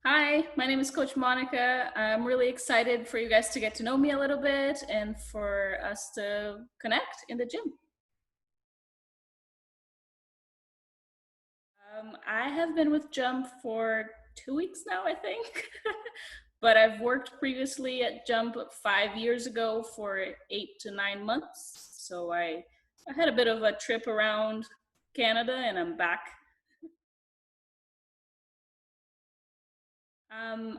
Hi, my name is Coach Monica. I'm really excited for you guys to get to know me a little bit and for us to connect in the gym. I have been with Jump for 2 weeks now, I think. But I've worked previously at Jump 5 years ago for 8 to 9 months. So I had a bit of a trip around Canada and I'm back.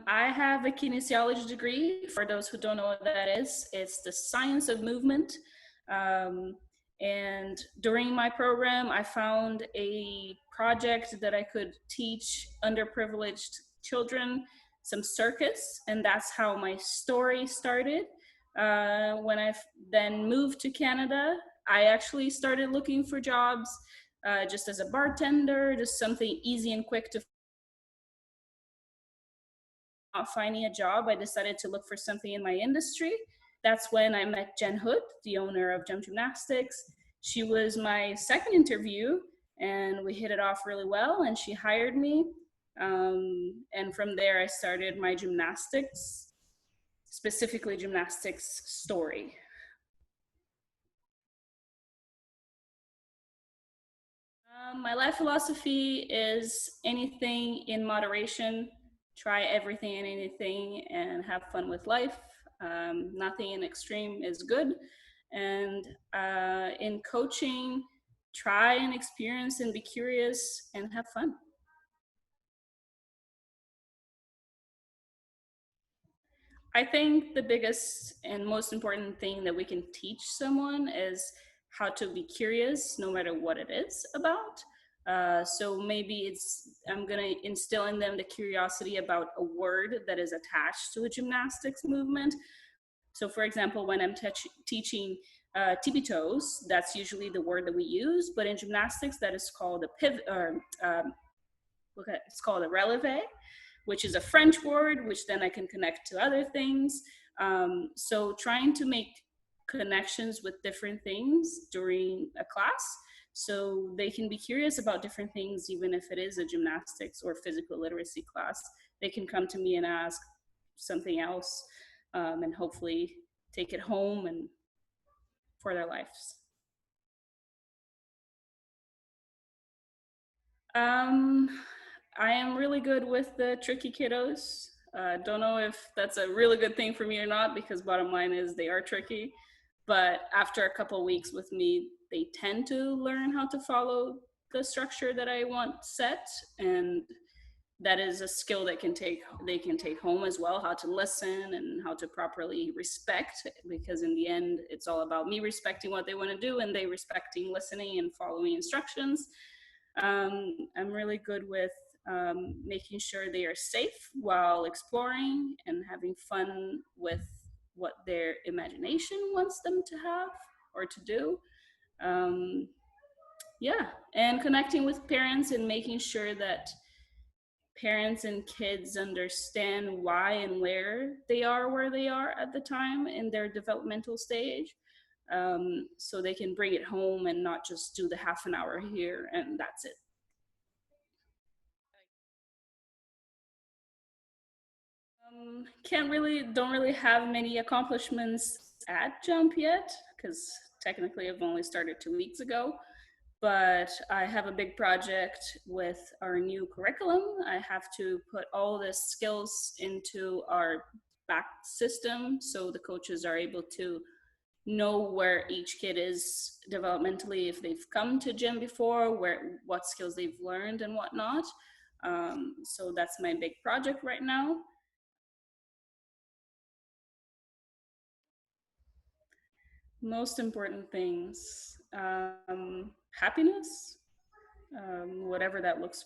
I have a kinesiology degree. For those who don't know what that is, it's the science of movement. Um, and during my program, I found a project that I could teach underprivileged children some circus, and that's how my story started. When I then moved to Canada, I actually started looking for jobs just as a bartender, just something easy and quick to not finding a job, I decided to look for something in my industry. That's when I met Jen Hood, the owner of Jump Gymnastics. She was my second interview, and we hit it off really well, and she hired me. And from there, I started my gymnastics, specifically gymnastics story. My life philosophy is anything in moderation, try everything and anything, and have fun with life. Nothing in extreme is good. And in coaching, try and experience and be curious and have fun. I think the biggest and most important thing that we can teach someone is how to be curious no matter what it is about. So maybe I'm going to instill in them the curiosity about a word that is attached to a gymnastics movement. So, for example, when I'm teaching tippy toes, that's usually the word that we use, but in gymnastics, that is called a pivot, or it's called a releve, which is a French word, which then I can connect to other things. So trying to make connections with different things during a class so they can be curious about different things, even if it is a gymnastics or physical literacy class. They can come to me and ask something else, and hopefully take it home and for their lives. Um, I am really good with the tricky kiddos. Don't know if that's a really good thing for me or not because bottom line is they are tricky. But after a couple weeks with me, they tend to learn how to follow the structure that I want set, and that is a skill that they can take home as well, how to listen and how to properly respect, because in the end it's all about me respecting what they want to do and they respecting listening and following instructions. I'm really good with making sure they are safe while exploring and having fun with what their imagination wants them to have or to do. Um, yeah, and connecting with parents and making sure that parents and kids understand why and where they are at the time in their developmental stage, so they can bring it home and not just do the half an hour here and that's it. Don't really have many accomplishments at Jump yet because technically I've only started 2 weeks ago. But I have a big project with our new curriculum. I have to put all the skills into our back system so the coaches are able to know where each kid is developmentally, if they've come to gym before, what skills they've learned and whatnot. So that's my big project right now. Most important things, happiness, whatever that looks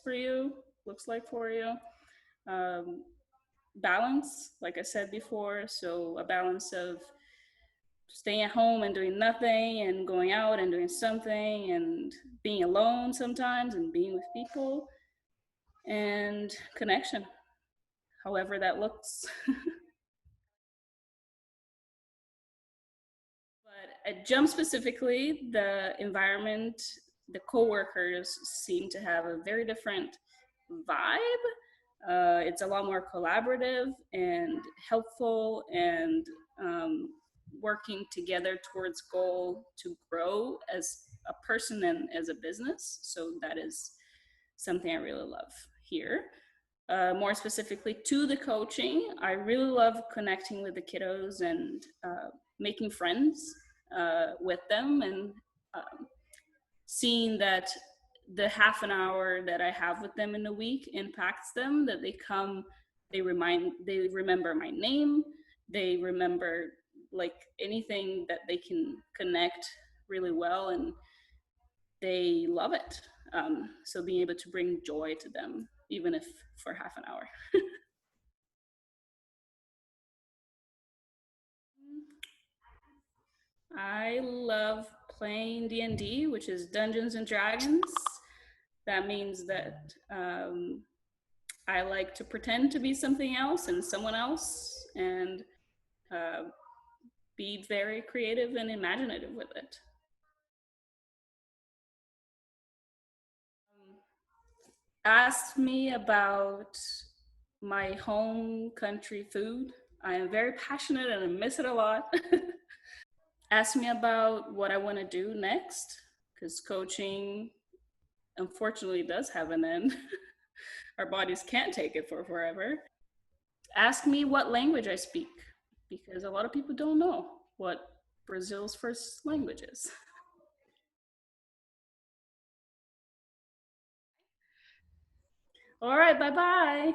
like for you. Um, Balance, like I said before, so a balance of staying at home and doing nothing and going out and doing something and being alone sometimes and being with people, and connection, however that looks. But at Jump specifically, the environment, the coworkers seem to have a very different vibe. It's a lot more collaborative and helpful, and working together towards goal to grow as a person and as a business. So that is something I really love here. More specifically to the coaching, I really love connecting with the kiddos and making friends with them, and seeing that the half an hour that I have with them in a week impacts them, that they come, they remember my name, they remember like anything that they can connect really well, and they love it. So being able to bring joy to them, even if for half an hour. I love playing D&D, which is Dungeons and Dragons. That means that I like to pretend to be something else and someone else, and uh, be very creative and imaginative with it. Asked me about my home country food. I am very passionate and I miss it a lot. Asked me about what I want to do next, because coaching unfortunately does have an end. Our bodies can't take it for forever. Ask me what language I speak, because a lot of people don't know what Brazil's first language is. All right, bye bye.